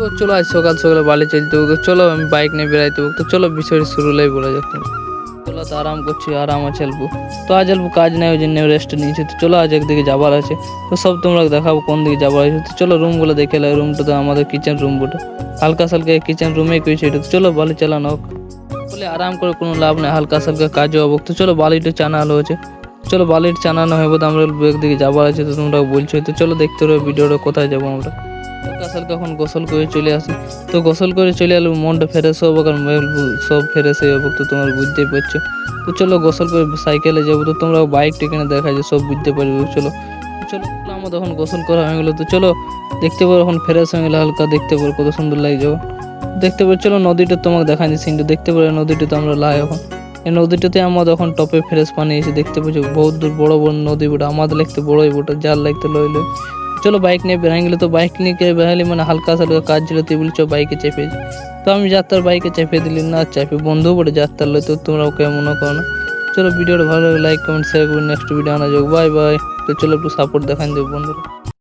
তো চলো আজ সকাল সকালে বালি চলতে হোক, তো চলো আমি বাইক নিয়ে বেড়াইতে হোক, তো চলো বিষয়টা শুরুলাই বলা যাক। চলো তো আরাম করছি, আরাম আছে অল্প। তো আজ অল্প কাজ নেই, ওই জন্য রেস্ট নিয়েছি। তো চলো আজ একদিকে যাবার আছে, তো সব তোমরা দেখাবো কোন দিকে যাবার আছে। তো চলো রুমগুলো দেখে লাই। রুমটা তো আমাদের কিচেন রুম বটে, হালকা সালকা কিচেন রুমে কইছে এটা। তো চলো বালি চালানো হোক। বলে আরাম করে কোনো লাভ নেই, হালকা সালকা কাজও হবো। তো চলো বালিটা চানালো হচ্ছে, চলো বালির চানানো হবে। তো আমরা একদিকে যাবার আছে, তো তোমরা বলছো। তো চলো দেখতে রো ভিডিওটা, কোথায় যাবো আমরা। হালকা সালকা এখন গোসল করে চলে আসি। তো গোসল করে চলে এলো, মনটা ফ্রেশ হবো, কারণ সব ফ্রেশ হয়ে যাবো। তো তোমরা বুঝতেই পারছো। তো চলো গোসল করে সাইকেলে যাবো। তো তোমরা বাইকটা কিনে দেখা যায়, সব বুঝতে পারবে। চলো চলো আমার তখন গোসল করা হয়ে গেলো। তো চলো দেখতে পারো এখন ফ্রেশ হয়ে গেলে, হালকা দেখতে পারো কত সুন্দর লাগছে দেখতে পারো। চলো নদীটা তোমাকে দেখাচ্ছি সিনটা, দেখতে পারো নদীটা তো আমরা লাই এখন। এই নদীটাতে আমার এখন টপে ফ্রেশ পানি এসে দেখতে পাচ্ছি, বহুত দূর বড় বড় নদী বোটা, আমাদের লাগতে বড়ই বোটা, যার লাগতে লই লই। চলো বাইক নিয়ে বেড়াই গেলে। তো বাইক নিয়ে বেড়ালি মানে হালকা সালকা কাজ ছিল, তুই বলছো বাইকে চেপে। তো আমি যাত্রার বাইকে চেপে দিলি না, চাপে বন্ধু বলে যাত্রার লই। তো তোমরা ওকে মনে করো না। চলো ভিডিওটা ভালো লাগে লাইক কমেন্ট শেয়ার করুন, নেক্সট ভিডিও আনা যাক। Bye bye. তো চলো একটু সাপোর্ট দেখান দেবো বন্ধুরা।